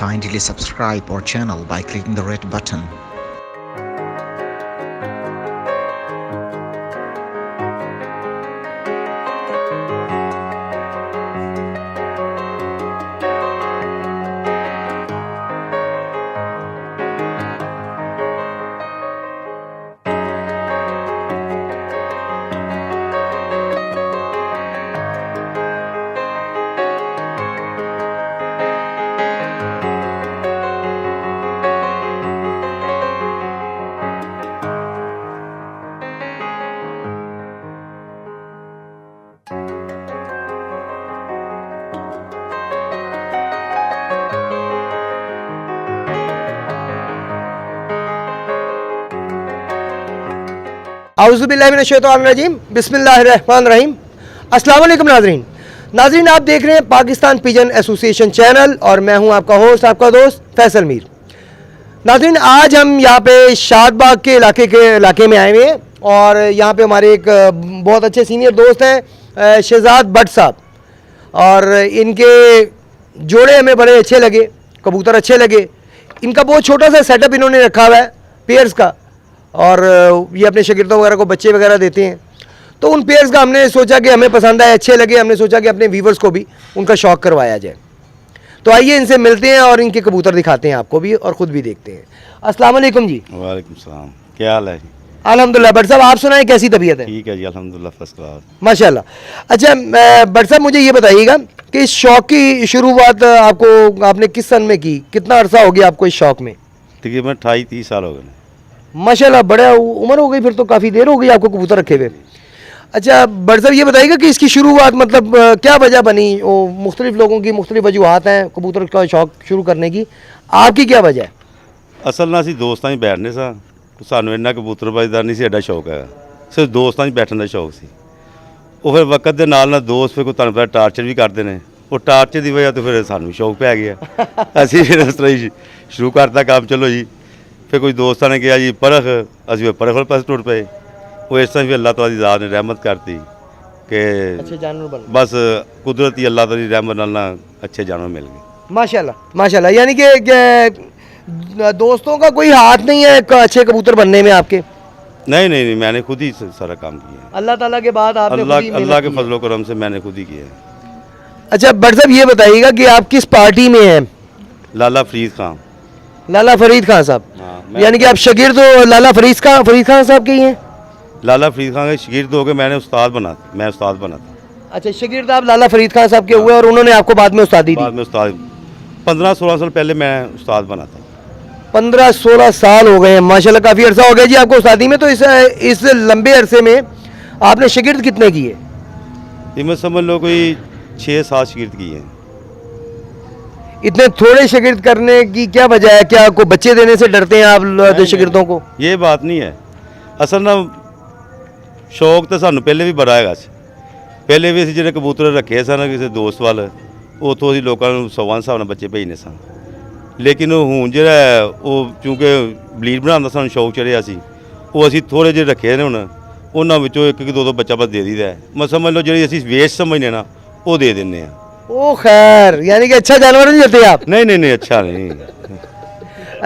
kindly subscribe our channel by clicking the red button. औज़ुबिल्लाहिमिनश्शैतानिर्रजीम बिस्मिल्लाहिर्रहमानिर्रहीम। अस्सलाम वालेकुम नाज़रीन, आप देख रहे हैं पाकिस्तान पिजन एसोसिएशन चैनल और मैं हूं आपका होस्ट, आपका दोस्त फैसल मीर। नाज़रीन, आज हम यहां पे शादबाग के इलाके में आए हुए हैं और यहां पे हमारे एक बहुत अच्छे सीनियर दोस्त हैं शहजाद भट्ट साहब, और इनके जोड़े हमें बड़े अच्छे लगे, कबूतर अच्छे लगे। इनका बहुत छोटा सा सेटअप इन्होंने रखा हुआ है पेयर्स का, और ये अपने शागिर्दों वगैरह को बच्चे वगैरह देते हैं। तो उन पेयर्स का हमने सोचा कि हमें पसंद आए, अच्छे लगे, हमने सोचा कि अपने व्यूवर्स को भी उनका शौक़ करवाया जाए। तो आइए इनसे मिलते हैं और इनके कबूतर दिखाते हैं आपको भी और ख़ुद भी देखते हैं। अस्सलाम वालेकुम जी। वालेकुम सलाम, क्या हाल है? अल्हम्दुलिल्लाह। भट्ट साहब, आप सुनाएं, कैसी तबीयत है? ठीक है जी, अल्हम्दुलिल्लाह, फर्स्ट क्लास, माशाल्लाह। अच्छा भट्ट साहब, मुझे ये बताइएगा कि इस शौक़ की शुरुआत आपने किस सन में की? कितना अरसा हो गया आपको इस शौक़ में? तकरीबन 28-30 साल हो गए। माशाल्लाह, बड़ा उम्र हो गई, फिर तो काफ़ी देर हो गई आपको कबूतर रखे हुए। अच्छा भट्ट साहब, ये बताइएगा कि इसकी शुरुआत मतलब क्या वजह बनी? वो मुख्तलिफ लोगों की मुख्तलिफ वजूहात हैं कबूतर का शौक़ शुरू करने की, आपकी क्या वजह है? असल ना ਅਸੀਂ ਦੋਸਤਾਂ 'ਚ ਬੈਠਨੇ ਸਾਂ, ਸਾਨੂੰ ਇੰਨਾ ਕਬੂਤਰਬਾਜ਼ੀ ਦਾ ਨਹੀਂ ਸੀ ਐਡਾ ਸ਼ੌਕ ਹੈ, ਸਿਰਫ ਦੋਸਤਾਂ 'ਚ ਬੈਠਣ ਦਾ ਸ਼ੌਕ ਸੀ। ਉਹ ਫਿਰ ਵਕਤ ਦੇ ਨਾਲ ਨਾਲ ਦੋਸਤ ਫਿਰ ਕੋਈ ਤੁਹਾਨੂੰ ਪਤਾ ਟਾਰਚਰ ਵੀ ਕਰਦੇ ਨੇ, ਉਹ ਟਾਰਚਰ ਦੀ ਵਜ੍ਹਾ ਤੋਂ ਫਿਰ ਸਾਨੂੰ ਸ਼ੌਕ ਪੈ ਗਿਆ। ਅਸੀਂ ਫਿਰ ਇਸ ਤਰ੍ਹਾਂ ਹੀ ਸ਼ੁਰੂ ਕਰਤਾ ਕੰਮ, ਚਲੋ ਜੀ। फिर कुछ दोस्तों ने कहा जी परख, असं परख वाले पास टुर पे। वो इस तरह फिर अल्लाह ताला की ज़ात ने रहमत करती कि अच्छे जानवर बन, बस कुदरती अल्लाह ताला की रहमत नाल ना अच्छे जानवर मिल गए। माशाल्लाह माशाल्लाह। यानी कि दोस्तों का कोई हाथ नहीं है अच्छे कबूतर बनने में आपके? नहीं नहीं नहीं, मैंने खुद ही सारा काम किया है। अल्लाह ताला के बाद आपने अल्लाह के फजलो करम से मैंने खुद ही किया है। अच्छा भट्ट साहब, ये बताइएगा कि आप किस पार्टी में हैं? लाला फरीद खान। लाला फरीद खान साहब, यानी कि आप शागिर्द हो लाला फरीद खान साहब के ही हैं? लाला फरीद खान के शागिर्द हो गए, मैं उस्ताद बना था। अच्छा, शागिर्द आप लाला फरीद खान साहब के हुए और उन्होंने आपको बाद में उस्तादी दी? बाद में उस्ताद 15-16 साल पहले मैं उस्ताद बना था। 15-16 साल हो गए हैं, माशाल्लाह, काफ़ी अरसा हो गया जी आपको उस्तादी में। तो इस लंबे अरसे में आपने शागिर्द कितने किए? ये मैं समझ लो कोई 6-7 शागिर्द किए हैं। इतने थोड़े शागिर्द करने की क्या वजह है? क्या कोई बच्चे देने से डरते हैं आप शागिर्दों को? ये बात नहीं है, असल ना शौक तो सानू पहले भी बड़ा है। पहले भी जिन्हें कबूतर रखे सन किसी दोस्त वाल, उतों अं लोगों को 100 हिसाब से बच्चे भेजने सन। लेकिन हूँ जो चूँकि ब्लीड बनाने का शौक चढ़िया सी, वो असी थोड़े जे रखे ने हूँ, उन्होंने एक 2 बच्चा बस दे दीदा है। मैं समझ लो जी असी वेस्ट समझने ना वो दे देने। ओ खैर, यानी कि अच्छा जानवर नहीं देते आप? नहीं नहीं नहीं, अच्छा नहीं।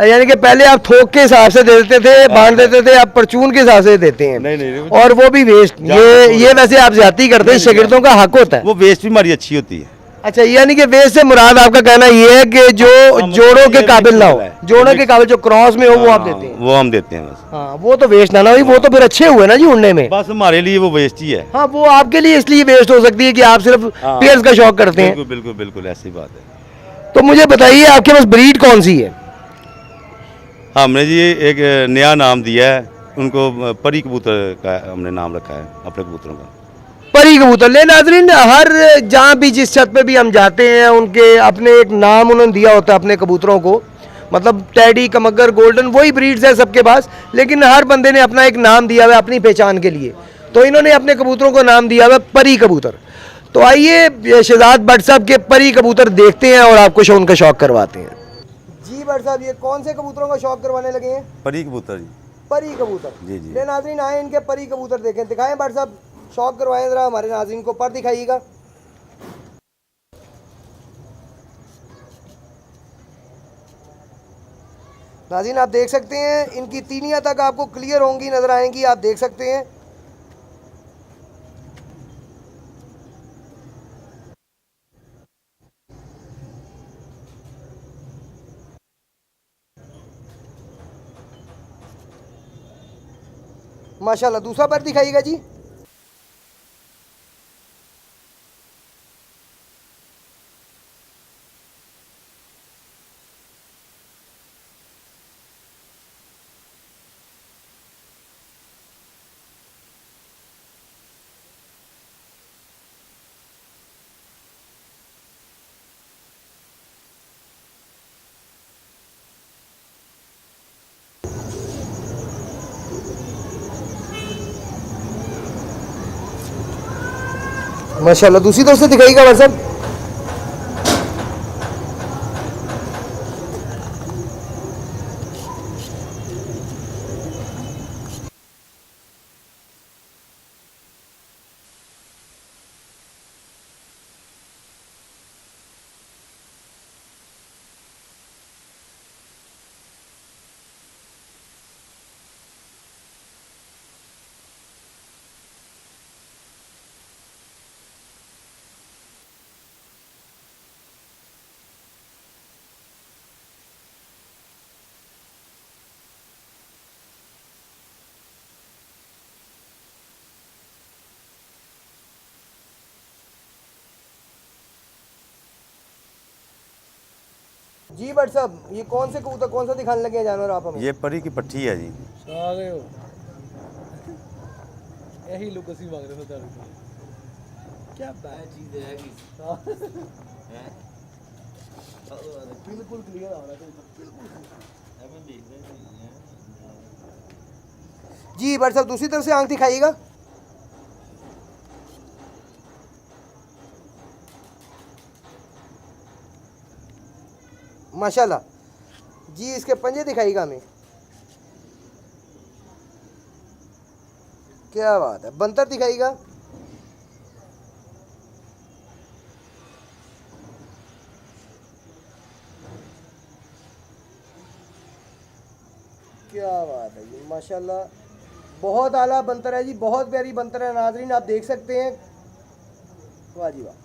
यानी कि पहले आप थोक के हिसाब से देते थे, बांध देते थे, आप परचून के हिसाब से देते हैं। नहीं नहीं, और वो भी वेस्ट। ये वैसे आप ज्यादती करते हैं, शागिर्दों का हक होता है। वो वेस्ट भी हमारी अच्छी होती है। अच्छा, यानी कि वेस्ट से मुराद आपका कहना ये है कि जो जोड़ों के काबिल ना हो, जोड़ों के काबिल जो क्रॉस में हो, वो आप देते हैं? वो हम देते हैं बस। हाँ, वो तो वेस्ट ना हुई, वो तो फिर अच्छे हुए ना जी उड़ने में। बस हमारे लिए वो वेस्ट ही है। हाँ, वो आपके लिए इसलिए वेस्ट हो सकती है कि आप सिर्फ पेयर्स का शौक करते हैं। बिल्कुल बिल्कुल ऐसी बात है। तो मुझे बताइए, आपके पास ब्रीड कौन सी है? हमने जी एक नया नाम दिया है उनको, परी कबूतर का हमने नाम रखा है अपने कबूतरों का, परी कबूतर। ले नाजरीन, हर जहाँ भी जिस छत पे भी हम जाते हैं, उनके अपने एक नाम उन्होंने दिया होता है अपने कबूतरों को। मतलब टैडी, कमगर, गोल्डन, वही ब्रीड्स है सबके पास, लेकिन हर बंदे ने अपना एक नाम दिया हुआ है अपनी पहचान के लिए। तो इन्होंने अपने कबूतरों को नाम दिया हुआ है परी कबूतर। तो आइए शहजाद भट्ट साहब के परी कबूतर देखते हैं और आपको उनका शौक करवाते हैं। जी भट्ट साहब, ये कौन से कबूतरों का शौक करवाने लगे हैं? परी कबूतर जी। परी कबूतर, जी जी। ले नाजरीन, आए इनके परी कबूतर देखें, दिखाएं भट्ट साहब, शौक करवाएं जरा हमारे नाजरीन को। पर दिखाइएगा। नाज़रीन आप देख सकते हैं इनकी तीनियाँ तक आपको क्लियर होंगी, नज़र आएंगी, आप देख सकते हैं। माशाल्लाह, दूसरा पर दिखाइएगा जी। माशाल्लाह, दूसरी तरफ से दिखाइएगा भाई साहब। जी बट साहब, ये कौन से कबूतर, कौन सा दिखाने लगे हैं जानवर आप हमें? ये परी की पट्टी है जी। आ गए हो। यही लोग ਅਸੀਂ ਮੰਗ ਰਹੇ ਹੋ ਤੁਹਾਡੇ ਕੋਲ। ਕੀ ਬਾਤ ਚੀਜ਼ ਹੈ ਕਿ ਹੈ ਬਿਲਕੁਲ ਕਲੀਅਰ ਆ ਰਿਹਾ ਹੈ, ਬਿਲकुल ਐਵੇਂ ਦੇਖ ਰਹੇ ਨਹੀਂ ਹੈ। जी बट साहब, दूसरी तरफ से आंख दिखाइएगा। माशाल्लाह जी, इसके पंजे दिखाइएगा हमें। क्या बात है, बंतर दिखाइएगा। क्या बात है जी, माशाल्लाह, बहुत आला बंतर है जी, बहुत प्यारी बंतर है। नाजरीन आप देख सकते हैं, वाह जी वाह।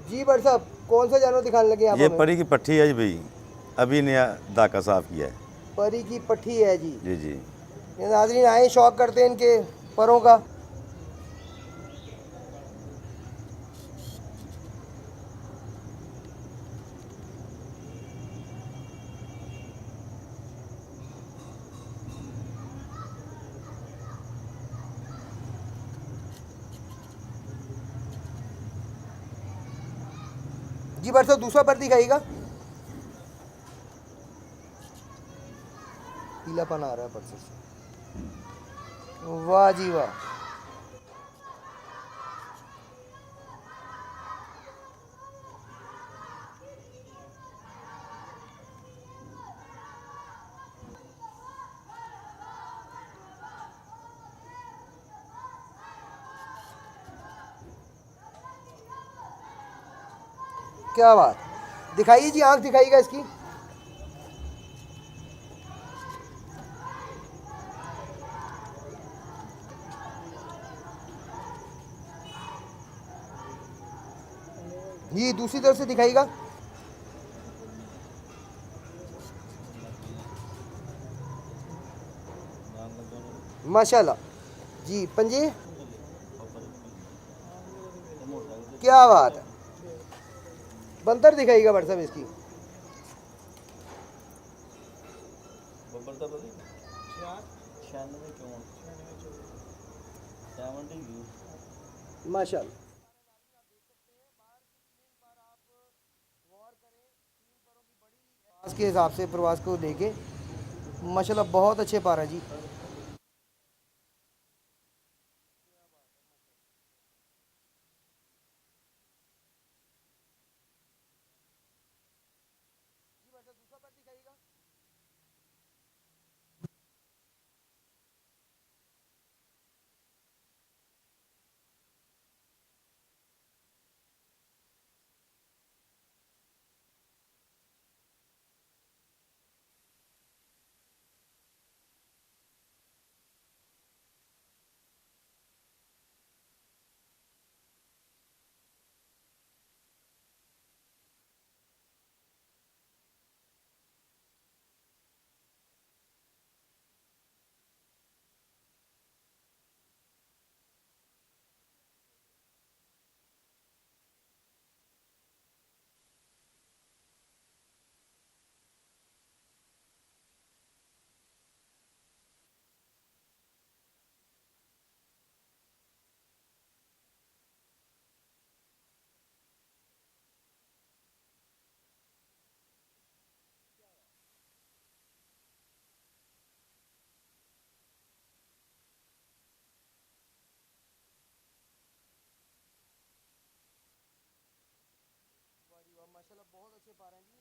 जी बट साहब, कौन सा जानवर दिखाने लगे आप ये हमें? परी की पट्टी है जी भाई, अभी नया दाका साफ किया है। परी की पट्टी है जी। जी जी। ये नाजरीन आए, शौक करते हैं इनके परों का। जी बट साहब, दूसरा पर दिखाइएगा। पीलापन आ रहा है पर से। वाह जी वाह। क्या बात, दिखाइए जी, आंख दिखाइएगा इसकी। जी दूसरी तरफ से दिखाइएगा। माशाल्लाह जी, पंजे, क्या बात है। बंतर दिखाइएगा भाई साहब इसकी। माशाल्लाह, प्रवास के हिसाब से, प्रवास को लेके माशाल्लाह बहुत अच्छे पारा जी। से पा रहे हैं जी।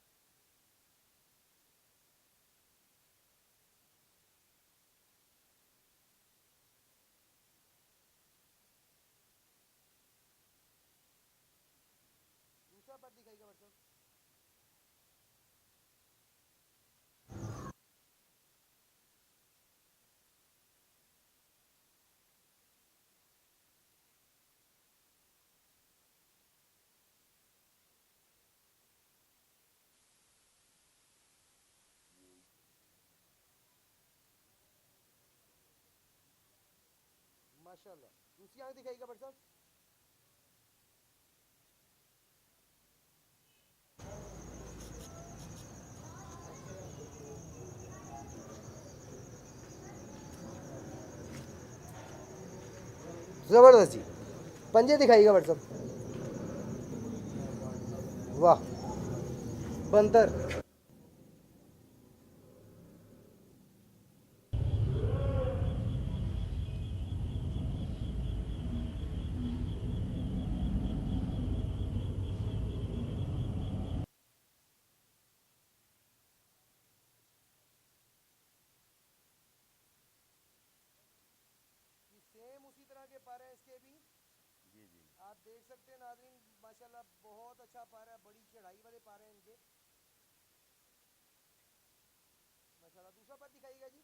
दूसरा पर दिखाइएगा भाई साहब। माशाल्लाह। दूसरी आंख दिखाइएगा भाई साहब। जबरदस्त जी। पंजे दिखाइएगा भाई साहब। वाह, बंतर। सेम उसी तरह के पारे हैं इसके भी। जी जी। आप देख सकते हैं नाज़रीन, माशाल्लाह बहुत अच्छा पारा है, बड़ी चढ़ाई वाले पारे हैं इनके। माशाल्लाह। दूसरा पर दिखाइएगा जी।